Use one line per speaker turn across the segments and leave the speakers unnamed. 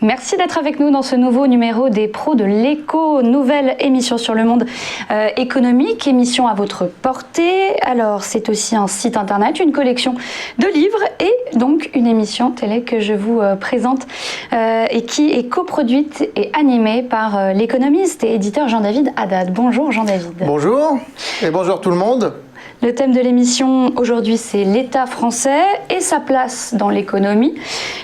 Merci d'être avec nous dans ce nouveau numéro des Pros de l'Écho, nouvelle émission sur le monde économique, émission à votre portée. Alors, c'est aussi un site internet, une collection de livres et donc une émission télé que je vous présente et qui est coproduite et animée par l'économiste et éditeur Jean-David Haddad. Bonjour Jean-David.
Bonjour et bonjour tout le monde.
Le thème de l'émission aujourd'hui, c'est l'État français et sa place dans l'économie.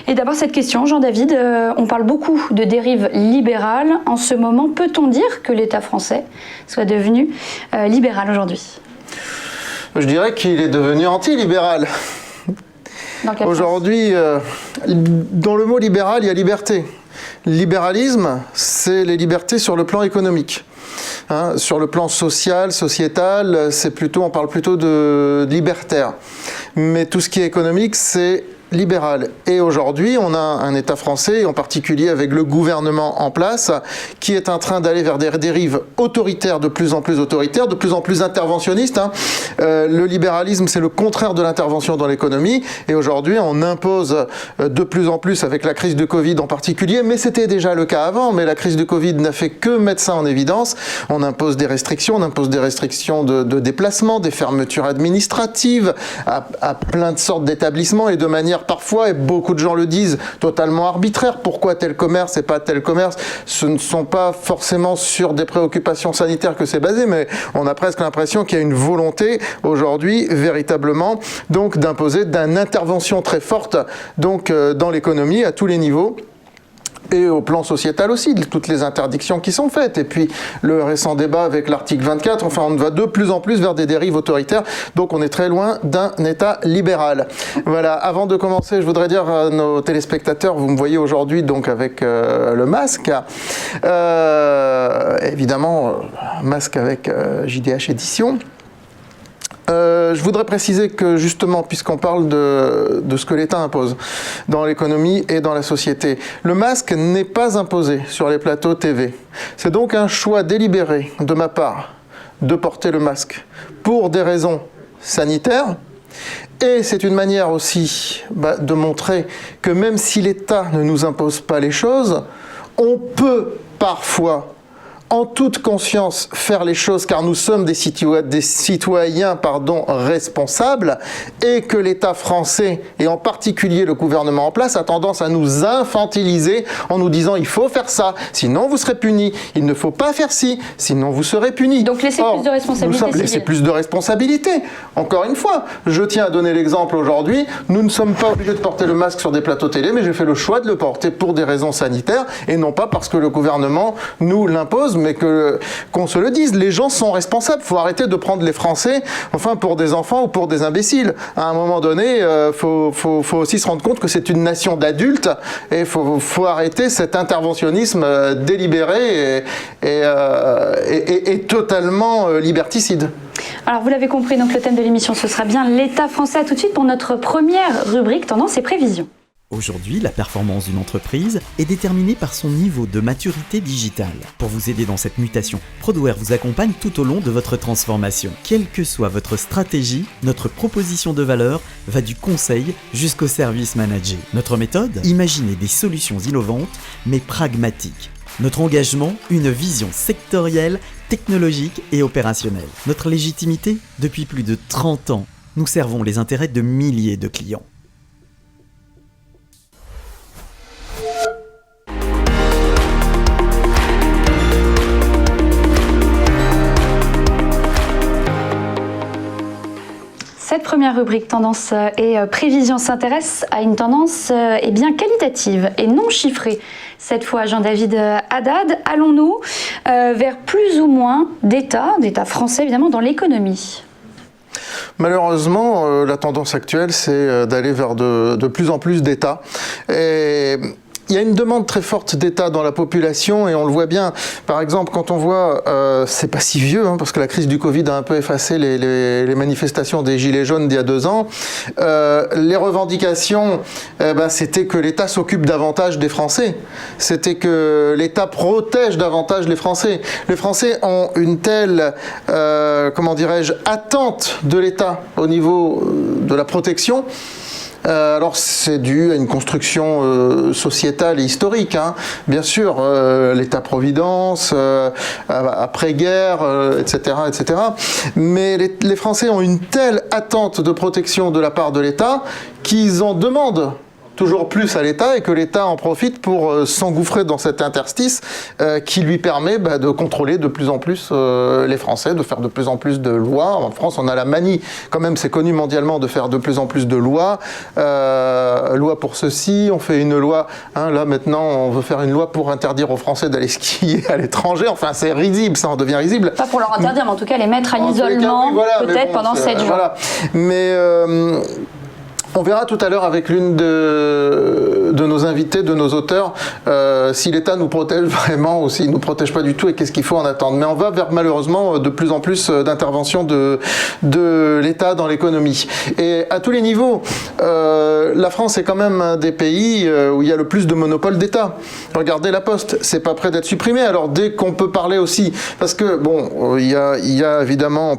Et d'abord cette question, Jean-David, on parle beaucoup de dérive libérale. En ce moment, peut-on dire que l'État français soit devenu libéral aujourd'hui ?
Je dirais qu'il est devenu anti-libéral. Aujourd'hui, dans le mot libéral, il y a liberté. Libéralisme, c'est les libertés sur le plan économique. Sur le plan social, sociétal, on parle plutôt de libertaire. Mais tout ce qui est économique, c'est libéral. Et aujourd'hui, on a un État français, en particulier avec le gouvernement en place, qui est en train d'aller vers des dérives autoritaires, de plus en plus autoritaires, de plus en plus interventionnistes. Le libéralisme, c'est le contraire de l'intervention dans l'économie. Et aujourd'hui, on impose de plus en plus, avec la crise de Covid en particulier, mais c'était déjà le cas avant, mais la crise de Covid n'a fait que mettre ça en évidence. On impose des restrictions, de déplacement, des fermetures administratives à plein de sortes d'établissements et de manière parfois, et beaucoup de gens le disent, totalement arbitraire. Pourquoi tel commerce et pas tel commerce? Ce ne sont pas forcément sur des préoccupations sanitaires que c'est basé, mais on a presque l'impression qu'il y a une volonté aujourd'hui, véritablement, donc d'imposer d'une intervention très forte donc, dans l'économie à tous les niveaux. Et au plan sociétal aussi, toutes les interdictions qui sont faites. Et puis le récent débat avec l'article 24, enfin on va de plus en plus vers des dérives autoritaires, donc on est très loin d'un État libéral. Voilà, avant de commencer, je voudrais dire à nos téléspectateurs, vous me voyez aujourd'hui donc avec le masque, évidemment, masque avec JDH Édition. Je voudrais préciser que justement, puisqu'on parle de ce que l'État impose dans l'économie et dans la société, le masque n'est pas imposé sur les plateaux TV. C'est donc un choix délibéré de ma part de porter le masque pour des raisons sanitaires. Et c'est une manière aussi de montrer que même si l'État ne nous impose pas les choses, on peut parfois en toute conscience faire les choses car nous sommes des citoyens responsables et que l'État français et en particulier le gouvernement en place a tendance à nous infantiliser en nous disant il faut faire ça, sinon vous serez punis, il ne faut pas faire ci, sinon vous serez punis.
Donc laissez plus de responsabilité.
Laissez plus de responsabilité. Encore une fois, je tiens à donner l'exemple aujourd'hui, nous ne sommes pas obligés de porter le masque sur des plateaux télé, mais j'ai fait le choix de le porter pour des raisons sanitaires et non pas parce que le gouvernement nous l'impose, mais qu'on se le dise, les gens sont responsables. Il faut arrêter de prendre les Français pour des enfants ou pour des imbéciles. À un moment donné, faut aussi se rendre compte que c'est une nation d'adultes et faut arrêter cet interventionnisme délibéré et totalement liberticide.
Alors vous l'avez compris, donc le thème de l'émission, ce sera bien l'État français. Tout de suite pour notre première rubrique, tendance et prévisions.
Aujourd'hui, la performance d'une entreprise est déterminée par son niveau de maturité digitale. Pour vous aider dans cette mutation, Prodware vous accompagne tout au long de votre transformation. Quelle que soit votre stratégie, notre proposition de valeur va du conseil jusqu'au service managé. Notre méthode, imaginer des solutions innovantes mais pragmatiques. Notre engagement, une vision sectorielle, technologique et opérationnelle. Notre légitimité, depuis plus de 30 ans, nous servons les intérêts de milliers de clients.
Cette première rubrique tendance et prévision s'intéresse à une tendance bien qualitative et non chiffrée. Cette fois, Jean-David Haddad, allons-nous vers plus ou moins d'États français évidemment dans l'économie ?
Malheureusement, la tendance actuelle, c'est d'aller vers de plus en plus d'États. Et il y a une demande très forte d'État dans la population et on le voit bien. Par exemple, quand on voit, c'est pas si vieux, parce que la crise du Covid a un peu effacé les manifestations des Gilets jaunes d'il y a 2 ans. Les revendications, c'était que l'État s'occupe davantage des Français. C'était que l'État protège davantage les Français. Les Français ont une telle, attente de l'État au niveau de la protection Alors c'est dû à une construction sociétale et historique, hein. Bien sûr, l'État-providence, après-guerre, etc., etc. Mais les Français ont une telle attente de protection de la part de l'État qu'ils en demandent toujours plus à l'État et que l'État en profite pour s'engouffrer dans cet interstice qui lui permet de contrôler de plus en plus les Français, de faire de plus en plus de lois. En France, on a la manie, quand même, c'est connu mondialement, de faire de plus en plus de lois. Loi pour ceci, on fait une loi, hein, là maintenant, on veut faire une loi pour interdire aux Français d'aller skier à l'étranger. Enfin, c'est risible, ça en devient risible.
Pas pour leur interdire, mais en tout cas les mettre à l'isolement, peut-être pendant 7 jours. Voilà.
Mais on verra tout à l'heure avec l'une de nos invités, de nos auteurs, si l'État nous protège vraiment ou s'il ne nous protège pas du tout et qu'est-ce qu'il faut en attendre. Mais on va vers malheureusement de plus en plus d'interventions de l'État dans l'économie. Et à tous les niveaux, la France est quand même un des pays où il y a le plus de monopoles d'État. Regardez la Poste, c'est pas prêt d'être supprimé. Alors dès qu'on peut parler aussi, parce que bon, il y a évidemment,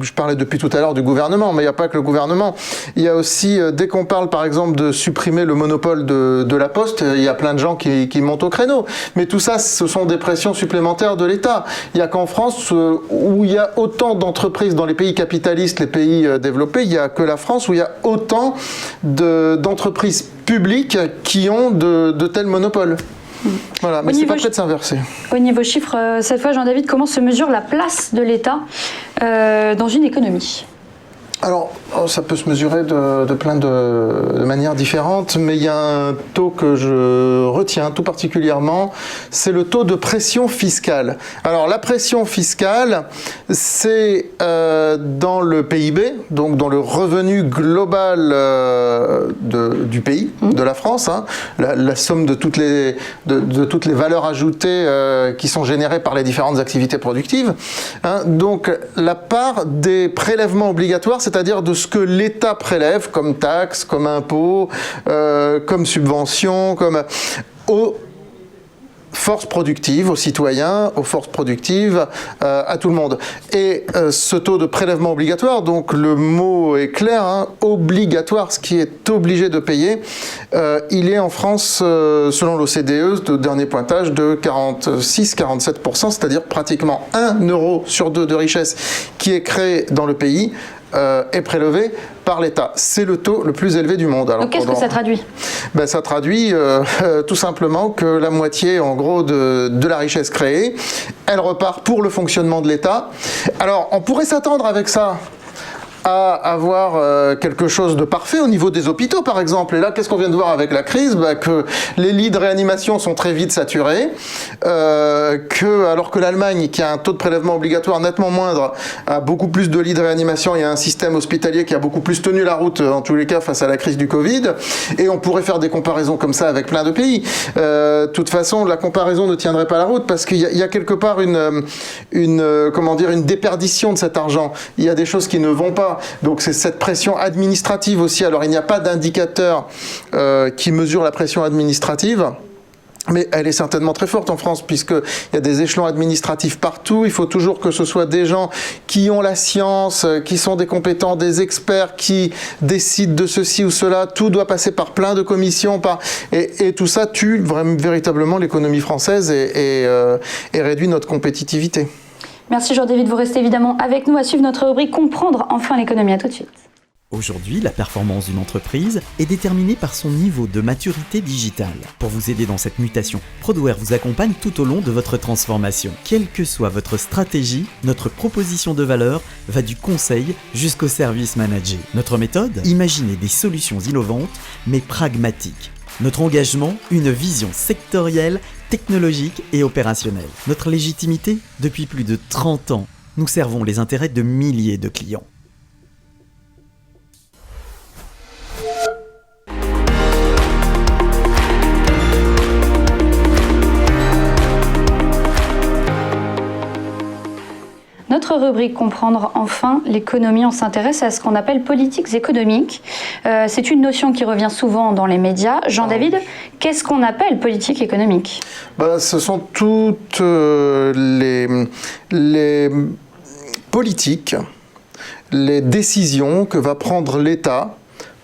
je parlais depuis tout à l'heure du gouvernement, mais il n'y a pas que le gouvernement. Il y a aussi dès qu'on parle par exemple de supprimer le monopole de la Poste, il y a plein de gens qui montent au créneau. Mais tout ça, ce sont des pressions supplémentaires de l'État. Il n'y a qu'en France où il y a autant d'entreprises dans les pays capitalistes, les pays développés, il n'y a que la France où il y a autant d'entreprises publiques qui ont de tels monopoles. Voilà, mais c'est pas prêt de s'inverser.
Au niveau chiffres, cette fois, Jean-David, comment se mesure la place de l'État dans une économie ?
Alors, ça peut se mesurer de plein de manières différentes, mais il y a un taux que je retiens tout particulièrement, c'est le taux de pression fiscale. Alors, la pression fiscale, c'est dans le PIB, donc dans le revenu global du pays, de la France, hein, la somme de toutes les valeurs ajoutées qui sont générées par les différentes activités productives. Hein, donc, la part des prélèvements obligatoires, c'est-à-dire de ce que l'État prélève comme taxes, comme impôts, comme subventions, comme aux forces productives, aux citoyens, aux forces productives, à tout le monde. Et ce taux de prélèvement obligatoire, donc le mot est clair, hein, obligatoire, ce qui est obligé de payer, il est en France, selon l'OCDE, de dernier pointage, de 46-47%, c'est-à-dire pratiquement 1 euro sur 2 de richesse qui est créé dans le pays, est prélevé par l'État. C'est le taux le plus élevé du monde. Alors,
donc qu'est-ce que ça traduit ?
Ça traduit tout simplement que la moitié, en gros, de la richesse créée, elle repart pour le fonctionnement de l'État. Alors, on pourrait s'attendre avec ça à avoir quelque chose de parfait au niveau des hôpitaux, par exemple. Et là, qu'est-ce qu'on vient de voir avec la crise ? Que les lits de réanimation sont très vite saturés, alors que l'Allemagne, qui a un taux de prélèvement obligatoire nettement moindre, a beaucoup plus de lits de réanimation et a un système hospitalier qui a beaucoup plus tenu la route, en tous les cas, face à la crise du Covid. Et on pourrait faire des comparaisons comme ça avec plein de pays. De toute façon, la comparaison ne tiendrait pas la route parce qu'il y a quelque part une déperdition de cet argent. Il y a des choses qui ne vont pas. Donc c'est cette pression administrative aussi. Alors il n'y a pas d'indicateur qui mesure la pression administrative, mais elle est certainement très forte en France puisqu'il y a des échelons administratifs partout. Il faut toujours que ce soit des gens qui ont la science, qui sont des compétents, des experts qui décident de ceci ou cela. Tout doit passer par plein de commissions. Et tout ça tue véritablement l'économie française et réduit notre compétitivité.
Merci Jean-David, vous restez évidemment avec nous à suivre notre rubrique Comprendre enfin l'économie. À tout de suite.
Aujourd'hui, la performance d'une entreprise est déterminée par son niveau de maturité digitale. Pour vous aider dans cette mutation, Prodware vous accompagne tout au long de votre transformation. Quelle que soit votre stratégie, notre proposition de valeur va du conseil jusqu'au service managé. Notre méthode ? Imaginer des solutions innovantes mais pragmatiques. Notre engagement ? Une vision sectorielle, technologique et opérationnelle. Notre légitimité ? Depuis plus de 30 ans, nous servons les intérêts de milliers de clients.
Notre rubrique Comprendre enfin l'économie, on s'intéresse à ce qu'on appelle politiques économiques. C'est une notion qui revient souvent dans les médias. Jean-David, qu'est-ce qu'on appelle politique économique ?
Ce sont toutes les politiques, les décisions que va prendre l'État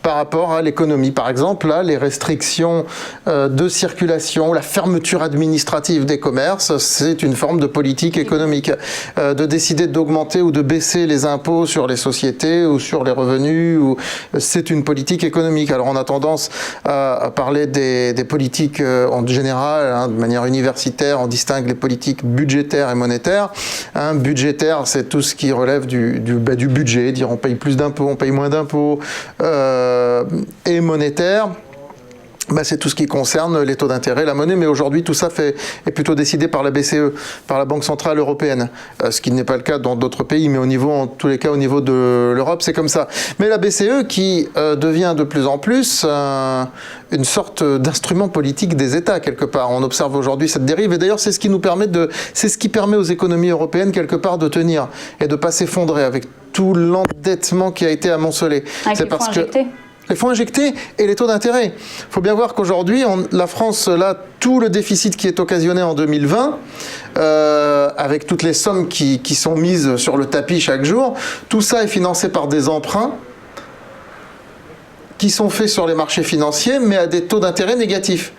par rapport à l'économie. Par exemple, là, les restrictions de circulation, la fermeture administrative des commerces, c'est une forme de politique économique. De décider d'augmenter ou de baisser les impôts sur les sociétés ou sur les revenus, c'est une politique économique. Alors on a tendance à parler des politiques en général, hein, de manière universitaire, on distingue les politiques budgétaires et monétaires. Budgétaire, c'est tout ce qui relève du budget, dire on paye plus d'impôts, on paye moins d'impôts, et monétaire, c'est tout ce qui concerne les taux d'intérêt, la monnaie, mais aujourd'hui tout ça est plutôt décidé par la BCE, par la Banque Centrale Européenne, ce qui n'est pas le cas dans d'autres pays, mais en tous les cas au niveau de l'Europe, c'est comme ça. Mais la BCE qui devient de plus en plus une sorte d'instrument politique des États quelque part. On observe aujourd'hui cette dérive, et d'ailleurs c'est ce qui permet aux économies européennes quelque part de tenir et de pas s'effondrer avec tout l'endettement qui a été amoncelé.
C'est parce que
les fonds injectés et les taux d'intérêt. Il faut bien voir qu'aujourd'hui, la France, là, tout le déficit qui est occasionné en 2020, avec toutes les sommes qui sont mises sur le tapis chaque jour, tout ça est financé par des emprunts qui sont faits sur les marchés financiers, mais à des taux d'intérêt négatifs.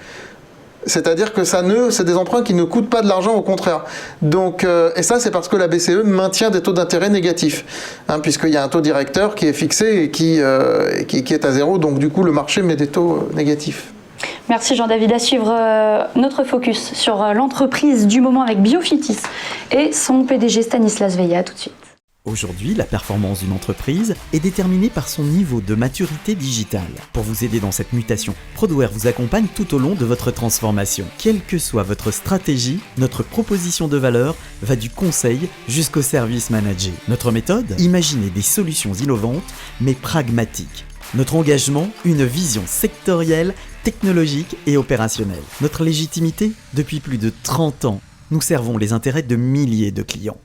C'est-à-dire que c'est des emprunts qui ne coûtent pas de l'argent, au contraire. Donc, et ça, c'est parce que la BCE maintient des taux d'intérêt négatifs, puisqu'il y a un taux directeur qui est fixé et qui est à zéro. Donc, du coup, le marché met des taux négatifs.
Merci Jean-David. À suivre notre focus sur l'entreprise du moment avec Biofitis et son PDG Stanislas Veilla. Tout de suite.
Aujourd'hui, la performance d'une entreprise est déterminée par son niveau de maturité digitale. Pour vous aider dans cette mutation, Prodware vous accompagne tout au long de votre transformation. Quelle que soit votre stratégie, notre proposition de valeur va du conseil jusqu'au service managé. Notre méthode, imaginer des solutions innovantes mais pragmatiques. Notre engagement, une vision sectorielle, technologique et opérationnelle. Notre légitimité, depuis plus de 30 ans, nous servons les intérêts de milliers de clients.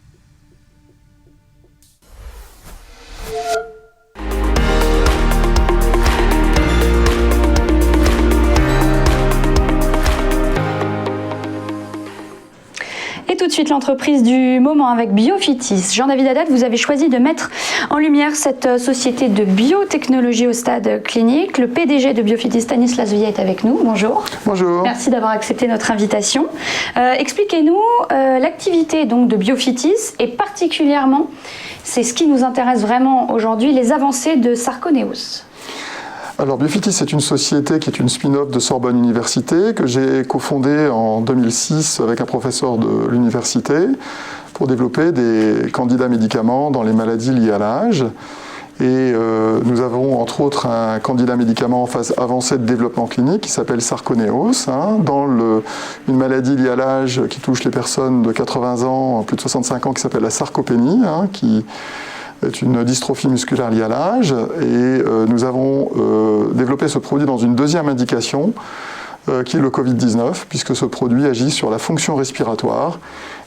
Et tout de suite, l'entreprise du moment avec Biofitis. Jean-David Haddad, vous avez choisi de mettre en lumière cette société de biotechnologie au stade clinique. Le PDG de Biofitis, Stanislas Veilla, est avec nous. Bonjour.
Bonjour.
Merci d'avoir accepté notre invitation. Expliquez-nous l'activité donc de Biofitis et particulièrement, c'est ce qui nous intéresse vraiment aujourd'hui, les avancées de Sarconeos.
Alors Biofitis, c'est une société qui est une spin-off de Sorbonne Université que j'ai cofondée en 2006 avec un professeur de l'université pour développer des candidats médicaments dans les maladies liées à l'âge. Et nous avons entre autres un candidat médicament en phase avancée de développement clinique qui s'appelle Sarconeos, dans une maladie liée à l'âge qui touche les personnes de 80 ans, plus de 65 ans, qui s'appelle la sarcopénie, qui est une dystrophie musculaire liée à l'âge, et nous avons développé ce produit dans une deuxième indication qui est le Covid-19, puisque ce produit agit sur la fonction respiratoire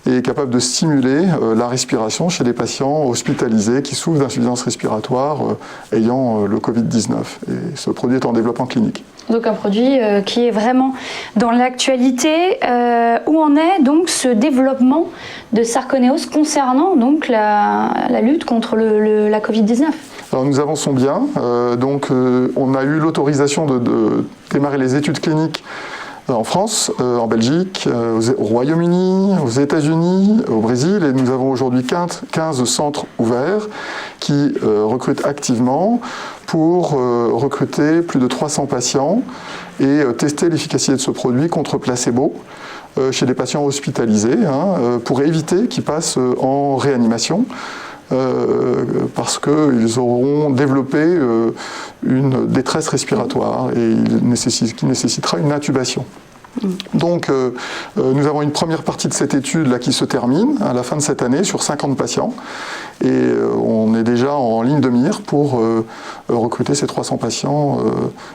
et est capable de stimuler la respiration chez des patients hospitalisés qui souffrent d'insuffisance respiratoire ayant le Covid-19. Et ce produit est en développement clinique.
Donc un produit qui est vraiment dans l'actualité. Où en est donc ce développement de Sarconeos concernant donc la lutte contre la Covid-19 ?
Alors nous avançons bien. On a eu l'autorisation de démarrer les études cliniques en France, en Belgique, au Royaume-Uni, aux États-Unis, au Brésil, et nous avons aujourd'hui 15 centres ouverts qui recrutent activement pour recruter plus de 300 patients et tester l'efficacité de ce produit contre placebo chez des patients hospitalisés pour éviter qu'ils passent en réanimation. Parce qu'ils auront développé une détresse respiratoire et qui nécessitera une intubation. Donc nous avons une première partie de cette étude là, qui se termine à la fin de cette année sur 50 patients et on est déjà en ligne de mire pour recruter ces 300 patients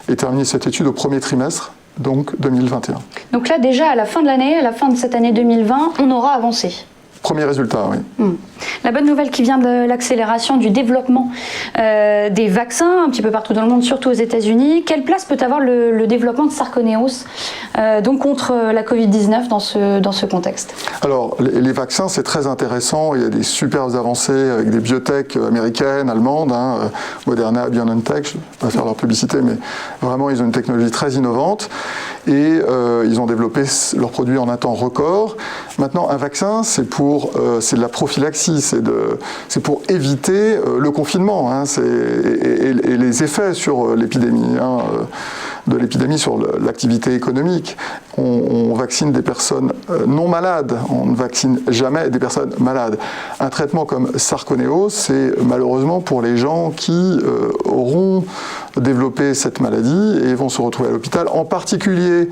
et terminer cette étude au premier trimestre donc 2021.
Donc là déjà à la fin de l'année, à la fin de cette année 2020, on aura avancé.
Premier résultat, oui.
La bonne nouvelle qui vient de l'accélération du développement des vaccins un petit peu partout dans le monde, surtout aux États-Unis. Quelle place peut avoir le développement de Sarconeos donc contre la Covid-19 dans ce contexte? Alors,
les vaccins, c'est très intéressant. Il y a des superbes avancées avec des biotech américaines, allemandes, Moderna, BioNTech, je ne vais pas faire leur publicité, mais vraiment, ils ont une technologie très innovante et ils ont développé leurs produits en un temps record. Maintenant, un vaccin, c'est de la prophylaxie, c'est pour éviter le confinement et les effets sur l'épidémie, de l'épidémie sur l'activité économique. On vaccine des personnes non malades, on ne vaccine jamais des personnes malades. Un traitement comme Sarconeos, c'est malheureusement pour les gens qui auront développé cette maladie et vont se retrouver à l'hôpital, en particulier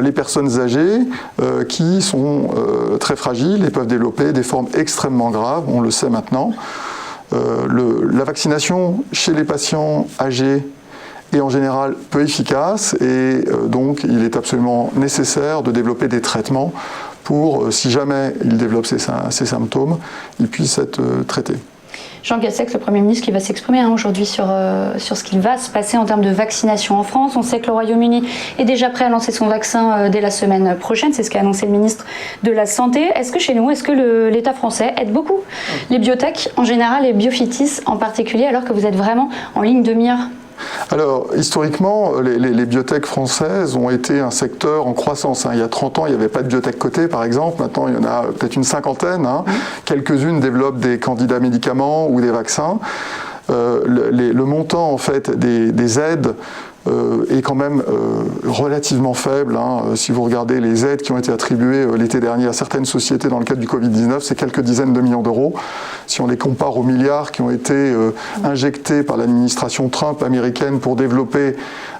les personnes âgées qui sont très fragiles et peuvent développer des formes extrêmement graves, on le sait maintenant. La vaccination chez les patients âgés est en général peu efficace et donc il est absolument nécessaire de développer des traitements pour, si jamais ils développent ces symptômes, ils puissent être traités.
Jean Castex, le Premier ministre, qui va s'exprimer aujourd'hui sur ce qui va se passer en termes de vaccination en France. On sait que le Royaume-Uni est déjà prêt à lancer son vaccin dès la semaine prochaine. C'est ce qu'a annoncé le ministre de la Santé. Est-ce que l'État français aide beaucoup les biotech en général et Biofitis en particulier, alors que vous êtes vraiment en ligne de mire?
Alors, historiquement, les biotech françaises ont été un secteur en croissance. Il y a 30 ans, il n'y avait pas de biotech cotée, par exemple. Maintenant, il y en a peut-être une cinquantaine. Quelques-unes développent des candidats médicaments ou des vaccins. Le montant, en fait, des aides est quand même relativement faible. Si vous regardez les aides qui ont été attribuées l'été dernier à certaines sociétés dans le cadre du Covid-19, c'est quelques dizaines de millions d'euros. Si on les compare aux milliards qui ont été injectés par l'administration Trump américaine pour développer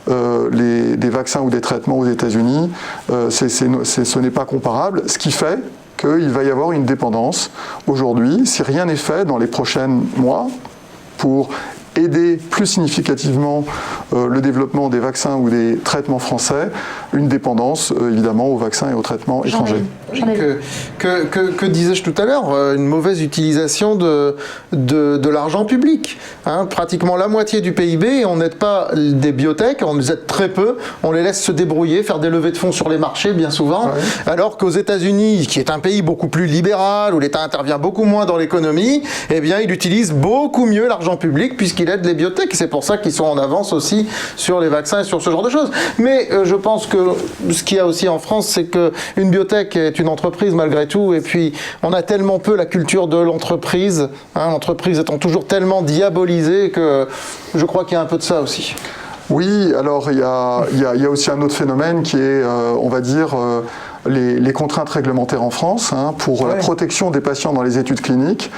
des vaccins ou des traitements aux États-Unis, ce n'est pas comparable. Ce qui fait qu'il va y avoir une dépendance aujourd'hui, si rien n'est fait dans les prochains mois, pour aider plus significativement le développement des vaccins ou des traitements français, une dépendance évidemment aux vaccins et aux traitements étrangers.
Que disais-je tout à l'heure? Une mauvaise utilisation de l'argent public. Pratiquement la moitié du PIB, on n'aide pas des biotech, on les aide très peu, on les laisse se débrouiller, faire des levées de fonds sur les marchés bien souvent, alors qu'aux États-Unis, qui est un pays beaucoup plus libéral, où l'État intervient beaucoup moins dans l'économie, eh bien il utilise beaucoup mieux l'argent public puisqu'il aide les biotech. C'est pour ça qu'ils sont en avance aussi sur les vaccins et sur ce genre de choses. Mais je pense que ce qu'il y a aussi en France, c'est qu'une biotech est une entreprise malgré tout, et puis on a tellement peu la culture de l'entreprise, l'entreprise étant toujours tellement diabolisée que je crois qu'il y a un peu de ça aussi.
Oui, alors il y a aussi un autre phénomène qui est, on va dire, les contraintes réglementaires en France pour la protection des patients dans les études cliniques,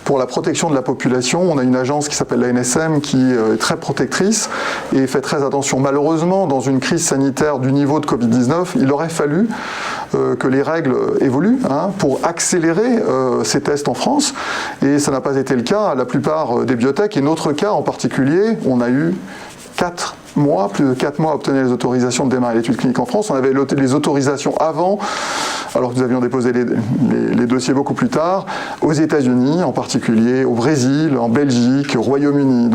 pour la protection de la population. On a une agence qui s'appelle l'ANSM qui est très protectrice et fait très attention. Malheureusement, dans une crise sanitaire du niveau de Covid-19, il aurait fallu que les règles évoluent pour accélérer ces tests en France, et ça n'a pas été le cas. La plupart des biotech, et notre cas en particulier, on a eu plus de 4 mois à obtenir les autorisations de démarrer l'étude clinique en France. On avait les autorisations avant, alors que nous avions déposé les dossiers beaucoup plus tard, aux États-Unis en particulier, au Brésil, en Belgique, au Royaume-Uni.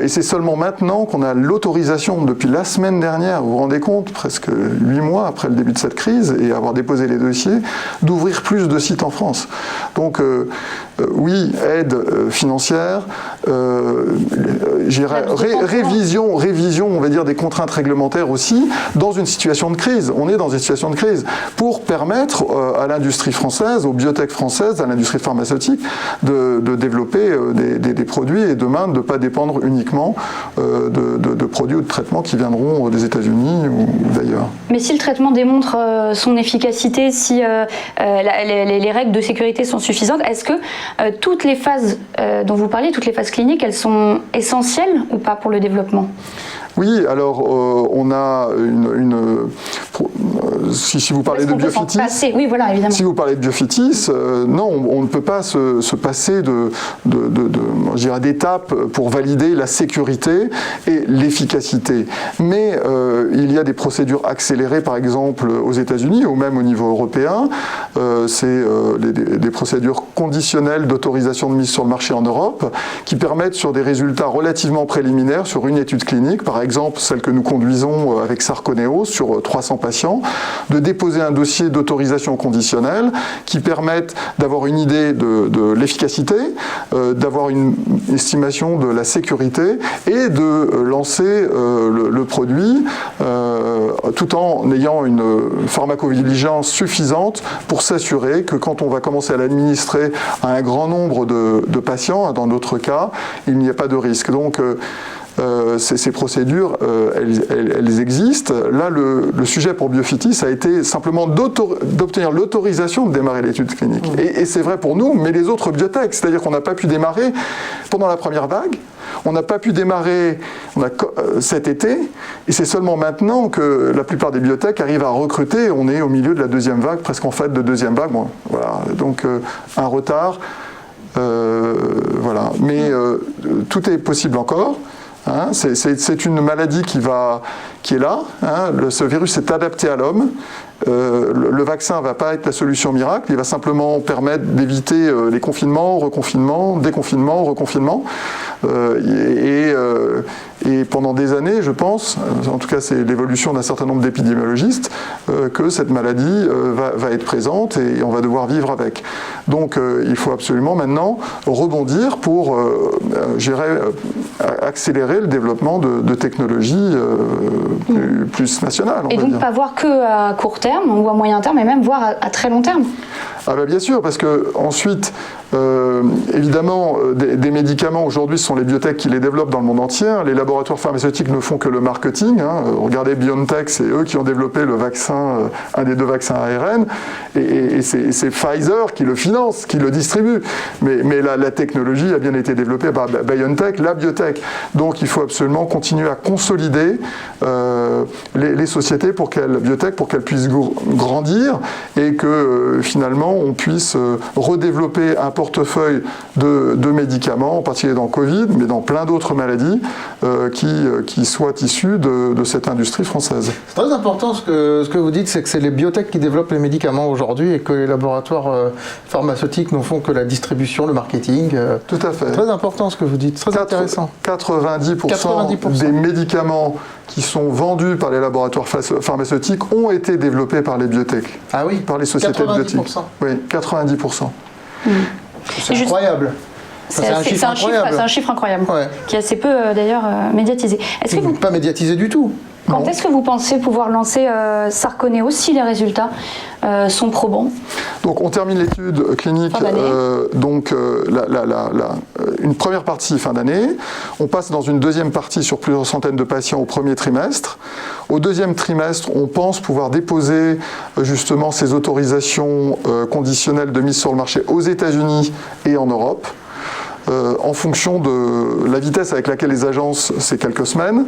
Et c'est seulement maintenant qu'on a l'autorisation, depuis la semaine dernière, vous vous rendez compte, presque 8 mois après le début de cette crise, et avoir déposé les dossiers, d'ouvrir plus de sites en France. Donc oui, aide financière, révision, on va dire, des contraintes réglementaires aussi, dans une situation de crise. On est dans une situation de crise pour permettre à l'industrie française, aux biotech françaises, à l'industrie pharmaceutique de développer des produits et demain de ne pas dépendre uniquement de produits ou de traitements qui viendront des États-Unis ou d'ailleurs.
Mais si le traitement démontre son efficacité, si les règles de sécurité sont suffisantes, est-ce que toutes les phases dont vous parlez, toutes les phases cliniques, elles sont essentielles ou pas pour le développement ?
Oui, alors on a si vous parlez de Biofitis,
oui, voilà, évidemment.
Si vous parlez de Biofitis, non, on ne peut pas se passer d'étapes pour valider la sécurité et l'efficacité. Mais il y a des procédures accélérées, par exemple aux États-Unis ou même au niveau européen. C'est des procédures conditionnelles d'autorisation de mise sur le marché en Europe qui permettent, sur des résultats relativement préliminaires, sur une étude clinique, par exemple celle que nous conduisons avec Sarconeos sur 300 patients, de déposer un dossier d'autorisation conditionnelle qui permettent d'avoir une idée de l'efficacité, d'avoir une estimation de la sécurité et de lancer le produit tout en ayant une pharmacovigilance suffisante pour s'assurer que quand on va commencer à l'administrer à un grand nombre de patients, dans notre cas, il n'y a pas de risque. Donc, ces procédures, elles existent. Là, le sujet pour Biofitis a été simplement d'obtenir l'autorisation de démarrer l'étude clinique. Et c'est vrai pour nous, mais les autres biotech, c'est-à-dire qu'on n'a pas pu démarrer pendant la première vague, on n'a pas pu démarrer cet été, et c'est seulement maintenant que la plupart des biotech arrivent à recruter. On est au milieu de la deuxième vague, presque en fait de deuxième vague. Bon, voilà. Donc un retard, voilà. Mais tout est possible encore. Hein, c'est une maladie qui est là. Hein, ce virus est adapté à l'homme. Le vaccin ne va pas être la solution miracle. Il va simplement permettre d'éviter les confinements, reconfinements, déconfinements, reconfinements. Et pendant des années, je pense, en tout cas c'est l'évolution d'un certain nombre d'épidémiologistes, que cette maladie va être présente et on va devoir vivre avec. Donc il faut absolument maintenant rebondir pour accélérer le développement de technologies plus nationales.
Et donc pas voir que à court terme ou à moyen terme, mais même voir à très long terme.
Ah ben bien sûr, parce que ensuite, évidemment, des médicaments aujourd'hui, ce sont les biotech qui les développent dans le monde entier. Les laboratoires pharmaceutiques ne font que le marketing. Hein. Regardez BioNTech, c'est eux qui ont développé le vaccin, un des 2 vaccins ARN, et c'est Pfizer qui le finance, qui le distribue. Mais la technologie a bien été développée par BioNTech, la biotech. Donc il faut absolument continuer à consolider les sociétés pour qu'elles puissent grandir et que finalement on puisse redévelopper un portefeuille de médicaments, en particulier dans Covid, mais dans plein d'autres maladies, qui soient issues de cette industrie française.
C'est très important ce que vous dites, c'est que c'est les biotech qui développent les médicaments aujourd'hui et que les laboratoires pharmaceutiques ne font que la distribution, le marketing.
Tout à fait.
Très important ce que vous dites, très intéressant.
90% des médicaments qui sont vendus par les laboratoires pharmaceutiques ont été développés par les biotech.
Ah oui,
par les sociétés de biotech. Oui, 90%.
C'est incroyable.
C'est un chiffre incroyable, qui est assez peu d'ailleurs médiatisé.
Est-ce que pas médiatisé du tout.
Quand est-ce que vous pensez pouvoir lancer Sarconeos si les résultats sont probants?
Donc on termine l'étude clinique, une première partie fin d'année. On passe dans une deuxième partie sur plusieurs centaines de patients au premier trimestre. Au deuxième trimestre, on pense pouvoir déposer justement ces autorisations conditionnelles de mise sur le marché aux États-Unis et en Europe. En fonction de la vitesse avec laquelle les agences, c'est quelques semaines,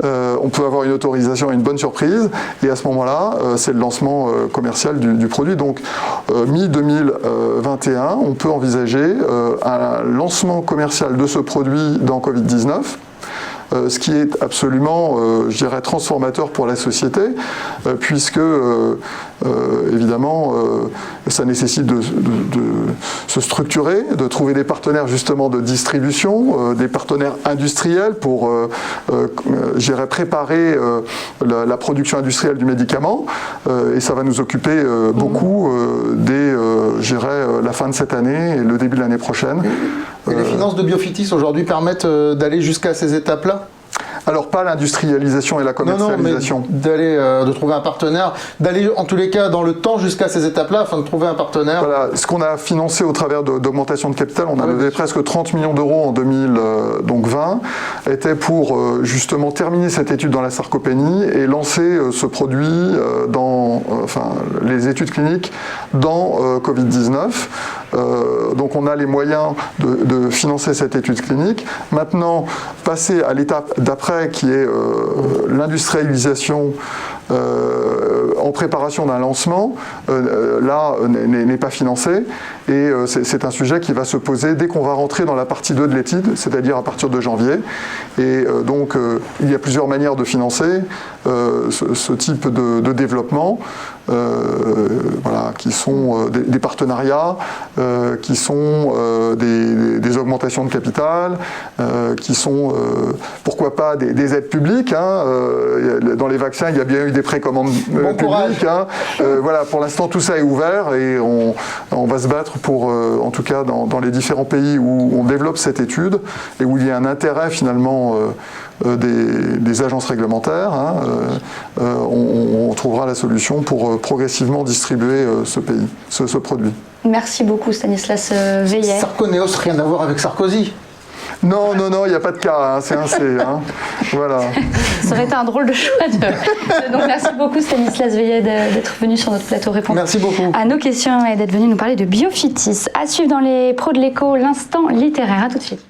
on peut avoir une autorisation et une bonne surprise, et à ce moment-là, c'est le lancement commercial du produit. Donc, mi-2021, on peut envisager un lancement commercial de ce produit dans Covid-19, ce qui est absolument, je dirais, transformateur pour la société, puisque, évidemment, ça nécessite de se structurer, de trouver des partenaires justement de distribution, des partenaires industriels pour, je dirais, préparer la production industrielle du médicament, et ça va nous occuper beaucoup dès, je dirais, la fin de cette année et le début de l'année prochaine.
Et les finances de Biofitis aujourd'hui permettent d'aller jusqu'à ces étapes-là ?
Alors pas l'industrialisation et la commercialisation.
Non, mais de trouver un partenaire, d'aller en tous les cas dans le temps jusqu'à ces étapes-là afin de trouver un partenaire.
Voilà, ce qu'on a financé au travers d'augmentation de capital, on a levé presque 30 millions d'euros en 2020, était pour justement terminer cette étude dans la sarcopénie et lancer ce produit dans les études cliniques dans Covid-19. Donc on a les moyens de financer cette étude clinique. Maintenant, passer à l'étape d'après qui est l'industrialisation en préparation d'un lancement, là, n'est pas financé. Et c'est un sujet qui va se poser dès qu'on va rentrer dans la partie 2 de l'étude, c'est-à-dire à partir de janvier. Et donc, il y a plusieurs manières de financer ce type de développement, voilà, qui sont des partenariats, qui sont des augmentations de capital, qui sont, pourquoi pas, des aides publiques. Hein, dans les vaccins, il y a bien eu des précommandes publiques. Hein, voilà, pour l'instant, tout ça est ouvert et on va se battre pour, en tout cas, dans les différents pays où on développe cette étude et où il y a un intérêt, finalement, des agences réglementaires, hein, on trouvera la solution pour progressivement distribuer ce produit.
Merci beaucoup Stanislas Veillet.
Sarkonéos, rien à voir avec Sarkozy.
Non, il n'y a pas de cas, hein, c'est un C. Hein. Voilà.
Ça aurait été un drôle de choix. Donc merci beaucoup Stanislas Veillet d'être venu sur notre plateau répondre à nos questions et d'être venu nous parler de Biophytis. À suivre dans les pros de l'écho, l'instant littéraire. À tout de suite.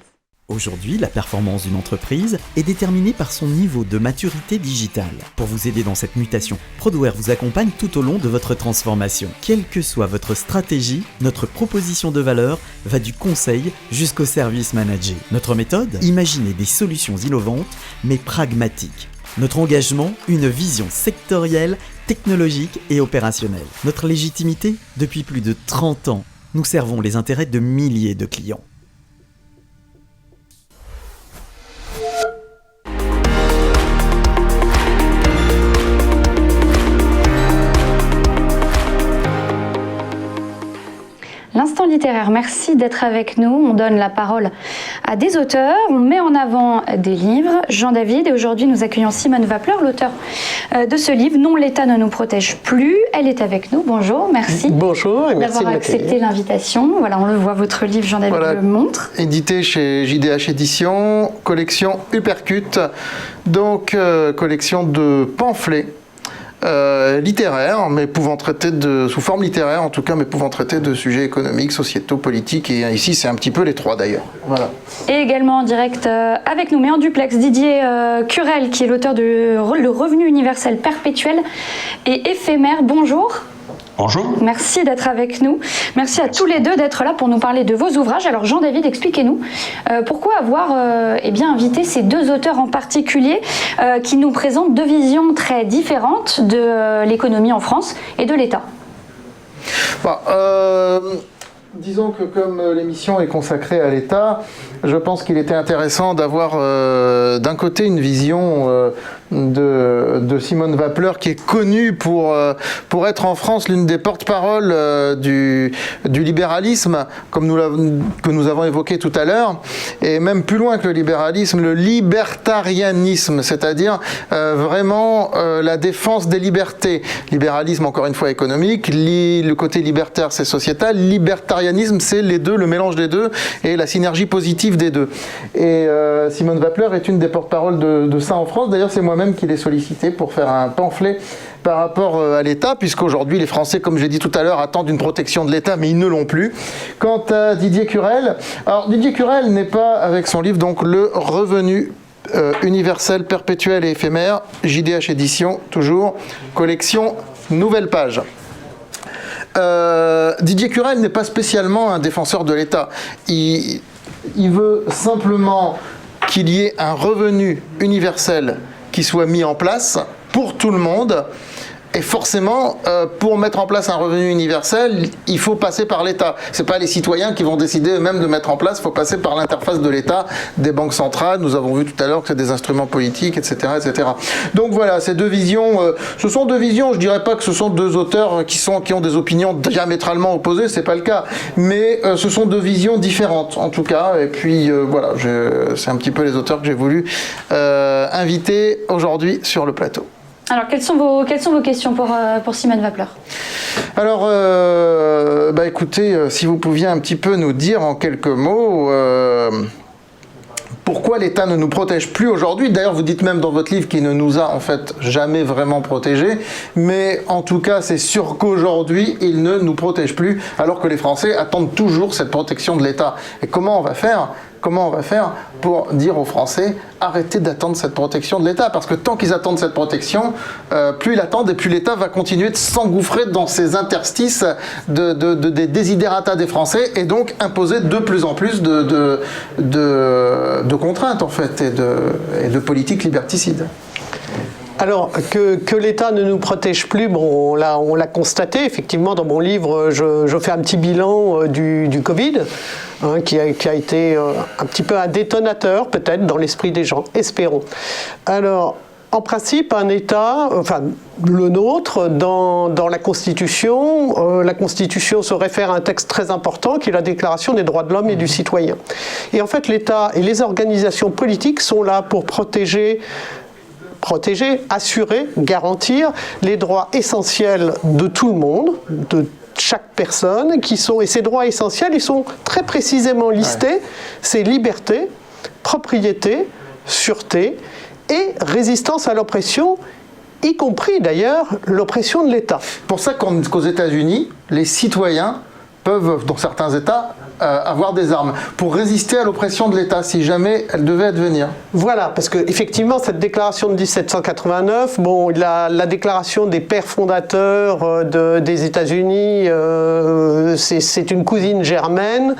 Aujourd'hui, la performance d'une entreprise est déterminée par son niveau de maturité digitale. Pour vous aider dans cette mutation, Prodware vous accompagne tout au long de votre transformation. Quelle que soit votre stratégie, notre proposition de valeur va du conseil jusqu'au service managé. Notre méthode, imaginer des solutions innovantes mais pragmatiques. Notre engagement, une vision sectorielle, technologique et opérationnelle. Notre légitimité, depuis plus de 30 ans, nous servons les intérêts de milliers de clients.
L'instant littéraire, merci d'être avec nous. On donne la parole à des auteurs, on met en avant des livres. Jean-David, et aujourd'hui nous accueillons Simone Wappler, l'auteur de ce livre « Non, l'État ne nous protège plus ». Elle est avec nous. Bonjour, merci.
Bonjour et merci
d'avoir accepté l'invitation. Voilà, on le voit, votre livre, Jean-David le montre.
Édité chez JDH Éditions, collection Uppercut, donc collection de pamphlets. Littéraires, mais pouvant traiter sous forme littéraire en tout cas, mais pouvant traiter de sujets économiques, sociétaux, politiques, et ici c'est un petit peu les trois d'ailleurs. Voilà.
Et également en direct avec nous, mais en duplex, Didier Curel, qui est l'auteur de Le revenu universel perpétuel et éphémère. Bonjour.
Bonjour.
Merci d'être avec nous. Merci à tous les deux d'être là pour nous parler de vos ouvrages. Alors Jean-David, expliquez-nous pourquoi avoir invité ces deux auteurs en particulier qui nous présentent deux visions très différentes de l'économie en France et de l'État.
Disons que comme l'émission est consacrée à l'État, je pense qu'il était intéressant d'avoir d'un côté une vision de Simone Wappler, qui est connue pour être en France l'une des porte-paroles du libéralisme, que nous avons évoqué tout à l'heure, et même plus loin que le libéralisme, le libertarianisme, c'est-à-dire vraiment la défense des libertés. Libéralisme, encore une fois, économique, le côté libertaire, c'est sociétal, libertarianisme, c'est les deux, le mélange des deux, et la synergie positive des deux. Et Simone Wappler est une des porte-paroles de ça en France. D'ailleurs, c'est moi-même qui l'ai sollicité pour faire un pamphlet par rapport à l'État, puisqu'aujourd'hui les Français, comme j'ai dit tout à l'heure, attendent une protection de l'État, mais ils ne l'ont plus. Quant à Didier Curel, alors Didier Curel n'est pas, avec son livre, donc Le revenu universel, perpétuel et éphémère, JDH Éditions, toujours, collection Nouvelle Page. Didier Curel n'est pas spécialement un défenseur de l'État. Il veut simplement qu'il y ait un revenu universel qui soit mis en place pour tout le monde. Et forcément, pour mettre en place un revenu universel, il faut passer par l'État. Ce n'est pas les citoyens qui vont décider eux-mêmes de mettre en place, il faut passer par l'interface de l'État, des banques centrales. Nous avons vu tout à l'heure que c'est des instruments politiques, etc., etc. Donc voilà, ces deux visions, ce sont deux visions, je ne dirais pas que ce sont deux auteurs qui ont des opinions diamétralement opposées, ce n'est pas le cas. Mais ce sont deux visions différentes, en tout cas. Et puis voilà, c'est un petit peu les auteurs que j'ai voulu inviter aujourd'hui sur le plateau.
Alors, quelles sont vos questions pour Simone Wappler ?
Alors, écoutez, si vous pouviez un petit peu nous dire en quelques mots pourquoi l'État ne nous protège plus aujourd'hui. D'ailleurs, vous dites même dans votre livre qu'il ne nous a en fait jamais vraiment protégés, mais en tout cas, c'est sûr qu'aujourd'hui, il ne nous protège plus, alors que les Français attendent toujours cette protection de l'État. Et comment on va faire ? comment on va faire pour dire aux Français arrêtez d'attendre cette protection de l'État, parce que tant qu'ils attendent cette protection, plus ils l'attendent et plus l'État va continuer de s'engouffrer dans ces interstices des desiderata des Français et donc imposer de plus en plus de contraintes en fait et de politiques liberticides.
Alors, que l'État ne nous protège plus, bon, on l'a constaté, effectivement, dans mon livre, je fais un petit bilan du Covid, hein, qui a été un petit peu un détonateur, peut-être, dans l'esprit des gens, espérons. Alors, en principe, un État, enfin, le nôtre, dans la Constitution se réfère à un texte très important qui est la Déclaration des droits de l'homme et du citoyen. Et en fait, l'État et les organisations politiques sont là pour protéger, assurer, garantir les droits essentiels de tout le monde, de chaque personne, et ces droits essentiels, ils sont très précisément listés, c'est liberté, propriété, sûreté et résistance à l'oppression, y compris d'ailleurs l'oppression de l'État.
Pour ça qu'aux États-Unis, les citoyens peuvent, dans certains États, avoir des armes pour résister à l'oppression de l'État si jamais elle devait advenir.
Voilà, parce que effectivement cette déclaration de 1789, bon, la déclaration des pères fondateurs des États-Unis, c'est une cousine germaine.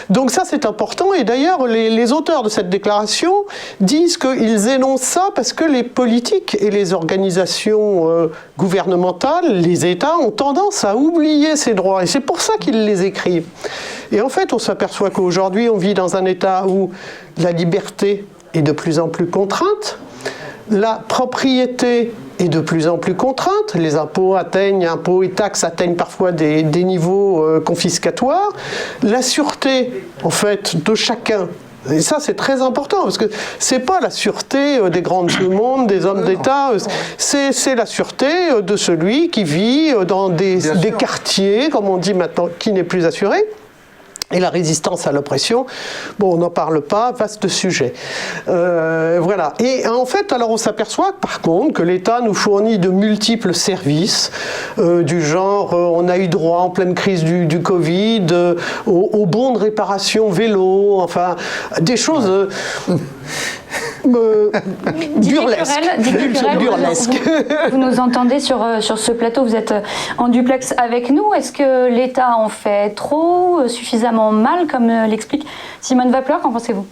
Donc ça c'est important, et d'ailleurs les auteurs de cette déclaration disent qu'ils énoncent ça parce que les politiques et les organisations gouvernementales, les États, ont tendance à oublier ces droits, et c'est pour ça qu'ils les écrivent. Et en fait, on s'aperçoit qu'aujourd'hui, on vit dans un État où la liberté est de plus en plus contrainte, la propriété est de plus en plus contrainte, les impôts et taxes atteignent parfois des niveaux confiscatoires, la sûreté, en fait, de chacun. Et ça, c'est très important, parce que c'est pas la sûreté des grands de ce monde, des hommes d'État, c'est la sûreté de celui qui vit dans des quartiers, comme on dit maintenant, qui n'est plus assuré. Et la résistance à l'oppression, bon, on n'en parle pas, vaste sujet. Voilà. Et en fait, alors on s'aperçoit par contre que l'État nous fournit de multiples services, du genre, on a eu droit en pleine crise du Covid, aux bons de réparation vélo, enfin, des choses...
burlesque. Vous nous entendez sur ce plateau, vous êtes en duplex avec nous. Est-ce que l'État en fait trop, suffisamment mal, comme l'explique Simone Wappler? Qu'en pensez-vous?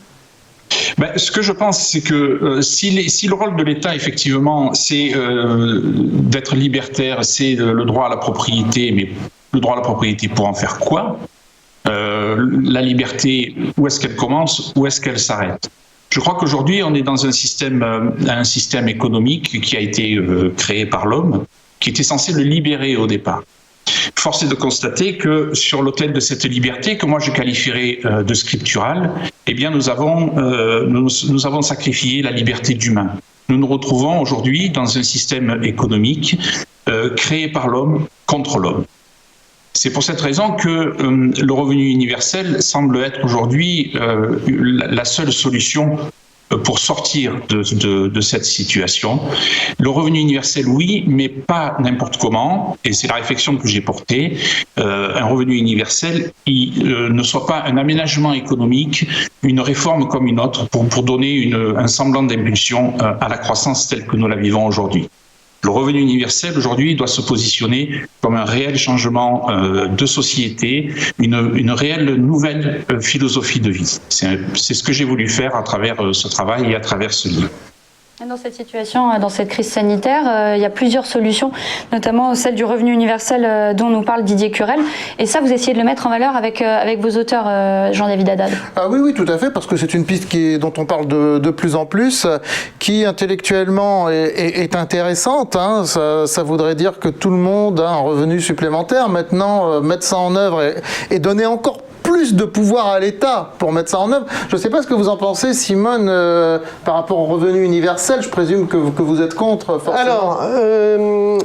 Ce que je pense, c'est que si le rôle de l'État, effectivement, c'est d'être libertaire, c'est le droit à la propriété, mais le droit à la propriété pour en faire quoi? La liberté, où est-ce qu'elle commence, où est-ce qu'elle s'arrête? Je crois qu'aujourd'hui, on est dans un système économique qui a été créé par l'homme, qui était censé le libérer au départ. Force est de constater que sur l'autel de cette liberté, que moi je qualifierais de scripturale, eh bien nous avons sacrifié la liberté d'humain. Nous nous retrouvons aujourd'hui dans un système économique créé par l'homme contre l'homme. C'est pour cette raison que le revenu universel semble être aujourd'hui la seule solution pour sortir de cette situation. Le revenu universel, oui, mais pas n'importe comment, et c'est la réflexion que j'ai portée. Un revenu universel qui ne soit pas un aménagement économique, une réforme comme une autre, pour donner un semblant d'impulsion à la croissance telle que nous la vivons aujourd'hui. Le revenu universel, aujourd'hui, doit se positionner comme un réel changement de société, une réelle nouvelle philosophie de vie. C'est ce que j'ai voulu faire à travers ce travail et à travers ce livre.
Dans cette situation, dans cette crise sanitaire, il y a plusieurs solutions, notamment celle du revenu universel dont nous parle Didier Curel. Et ça, vous essayez de le mettre en valeur avec vos auteurs, Jean-David Haddad.
Ah oui, tout à fait, parce que c'est une piste dont on parle de plus en plus, qui intellectuellement est intéressante. Hein. Ça voudrait dire que tout le monde a un revenu supplémentaire. Maintenant, mettre ça en œuvre et donner encore plus de pouvoir à l'État pour mettre ça en œuvre. Je ne sais pas ce que vous en pensez, Simone, par rapport au revenu universel. Je présume que vous êtes contre, forcément.
Alors,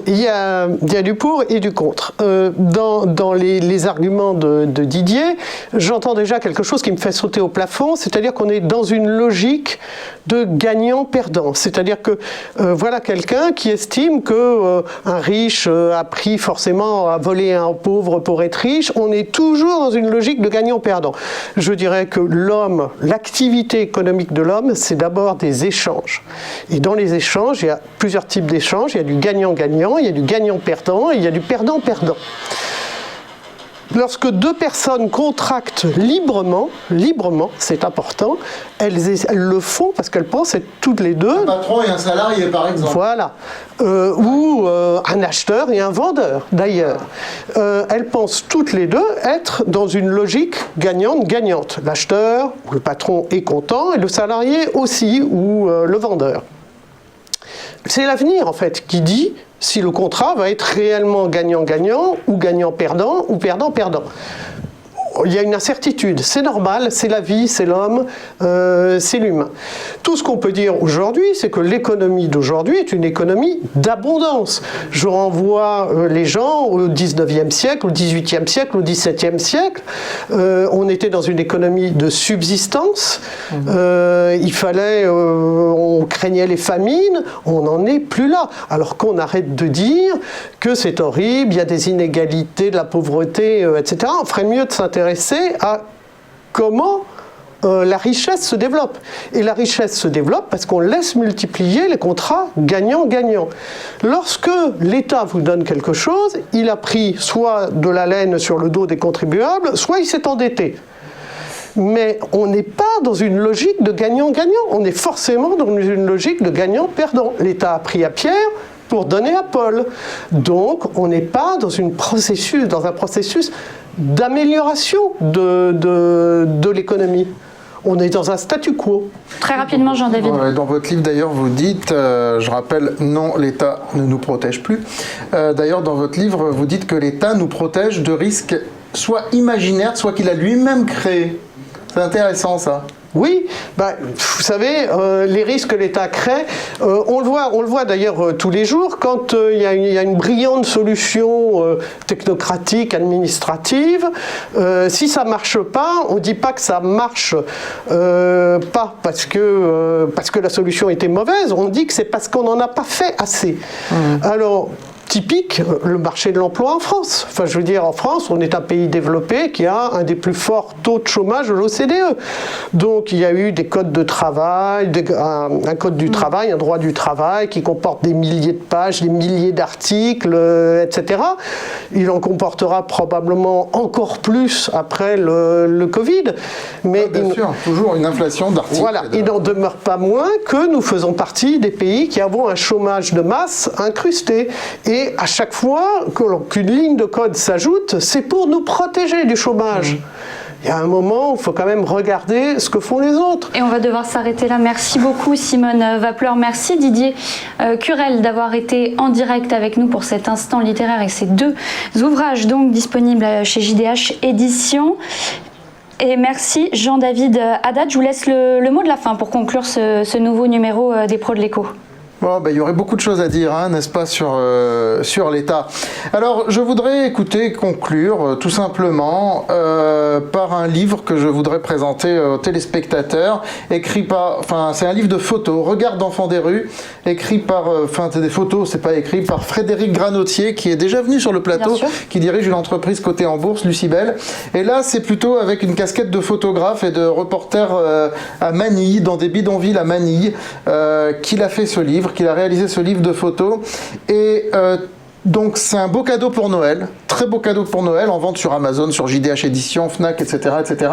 il y a du pour et du contre. Dans les arguments de Didier, j'entends déjà quelque chose qui me fait sauter au plafond, c'est-à-dire qu'on est dans une logique de gagnant-perdant. C'est-à-dire que voilà quelqu'un qui estime qu'un riche a pris forcément à voler un pauvre pour être riche. On est toujours dans une logique de gagnant-perdant. Je dirais que l'homme, l'activité économique de l'homme, c'est d'abord des échanges. Et dans les échanges, il y a plusieurs types d'échanges. Il y a du gagnant-gagnant, il y a du gagnant-perdant et il y a du perdant-perdant. Lorsque deux personnes contractent librement, c'est important, elles le font parce qu'elles pensent être toutes les deux...
Un patron et un salarié, par exemple.
Voilà. Ou un acheteur et un vendeur, d'ailleurs. Elles pensent toutes les deux être dans une logique gagnante-gagnante. L'acheteur, ou le patron est content, et le salarié aussi, ou le vendeur. C'est l'avenir, en fait, qui dit si le contrat va être réellement gagnant-gagnant, ou gagnant-perdant, ou perdant-perdant. Il y a une incertitude, c'est normal, c'est la vie, c'est l'homme, c'est l'humain. Tout ce qu'on peut dire aujourd'hui, c'est que l'économie d'aujourd'hui est une économie d'abondance. Je renvoie les gens au 19e siècle, au 18e siècle, au 17e siècle. On était dans une économie de subsistance. Il fallait, on craignait les famines, on n'en est plus là. Alors qu'on arrête de dire que c'est horrible, il y a des inégalités, de la pauvreté, etc. On ferait mieux de s'intéresser à comment la richesse se développe. Et la richesse se développe parce qu'on laisse multiplier les contrats gagnant-gagnant. Lorsque l'État vous donne quelque chose, il a pris soit de la laine sur le dos des contribuables, soit il s'est endetté. Mais on n'est pas dans une logique de gagnant-gagnant, on est forcément dans une logique de gagnant-perdant. L'État a pris à Pierre pour donner à Paul. Donc on n'est pas dans un processus d'amélioration de l'économie. On est dans un statu quo.
Très rapidement, Jean-David.
Dans votre livre, d'ailleurs, vous dites, je rappelle, non, l'État ne nous protège plus. D'ailleurs, dans votre livre, vous dites que l'État nous protège de risques soit imaginaires, soit qu'il a lui-même créés. C'est intéressant, ça.
Oui, vous savez, les risques que l'État crée, on le voit d'ailleurs tous les jours, quand il y a une brillante solution technocratique, administrative, si ça ne marche pas, on ne dit pas que ça ne marche pas parce que la solution était mauvaise, on dit que c'est parce qu'on n'en a pas fait assez. Alors, typique, le marché de l'emploi en France. Enfin, je veux dire, en France, on est un pays développé qui a un des plus forts taux de chômage de l'OCDE. Donc, il y a eu des codes de travail, un code du travail, un droit du travail qui comporte des milliers de pages, des milliers d'articles, etc. Il en comportera probablement encore plus après le Covid. Mais
bien sûr, toujours une inflation d'articles.
Voilà, il n'en demeure pas moins que nous faisons partie des pays qui avons un chômage de masse incrusté. Et à chaque fois qu'une ligne de code s'ajoute, c'est pour nous protéger du chômage. Il y a un moment où il faut quand même regarder ce que font les autres.
Et on va devoir s'arrêter là. Merci beaucoup Simone Wappler. Merci Didier Curel d'avoir été en direct avec nous pour cet instant littéraire et ces deux ouvrages donc disponibles chez JDH Éditions. Et merci Jean-David Haddad. Je vous laisse le mot de la fin pour conclure ce nouveau numéro des Pros de l'Écho.
Bon, il y aurait beaucoup de choses à dire, n'est-ce pas, sur l'État. Alors, je voudrais conclure tout simplement par un livre que je voudrais présenter aux téléspectateurs, c'est un livre de photos, Regard d'enfants des rues, écrit par, c'est des photos, c'est pas écrit, par Frédéric Granotier, qui est déjà venu sur le plateau, qui dirige une entreprise cotée en bourse, Lucibel. Et là, c'est plutôt avec une casquette de photographe et de reporter à Manille, dans des bidonvilles à Manille, qu'il a fait ce livre, qu'il a réalisé ce livre de photos. Et donc c'est un beau cadeau pour Noël, très beau cadeau pour Noël, en vente sur Amazon, sur JDH Éditions, Fnac, etc. etc.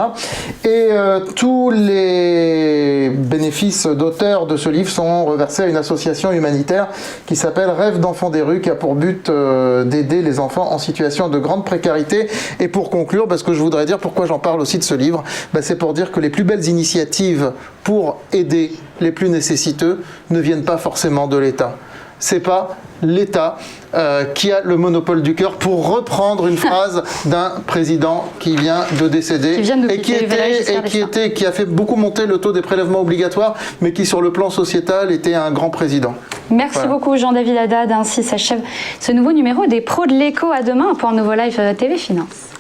Et tous les bénéfices d'auteur de ce livre sont reversés à une association humanitaire qui s'appelle Rêve d'enfants des rues, qui a pour but d'aider les enfants en situation de grande précarité. Et pour conclure, parce que je voudrais dire pourquoi j'en parle aussi de ce livre, c'est pour dire que les plus belles initiatives pour aider les plus nécessiteux ne viennent pas forcément de l'État. C'est pas l'État qui a le monopole du cœur, pour reprendre une phrase d'un président qui vient de décéder qui a fait beaucoup monter le taux des prélèvements obligatoires, mais qui sur le plan sociétal était un grand président.
Merci beaucoup Jean-David Haddad. Ainsi s'achève ce nouveau numéro des Pros de l'Écho. À demain pour un nouveau live TV Finance.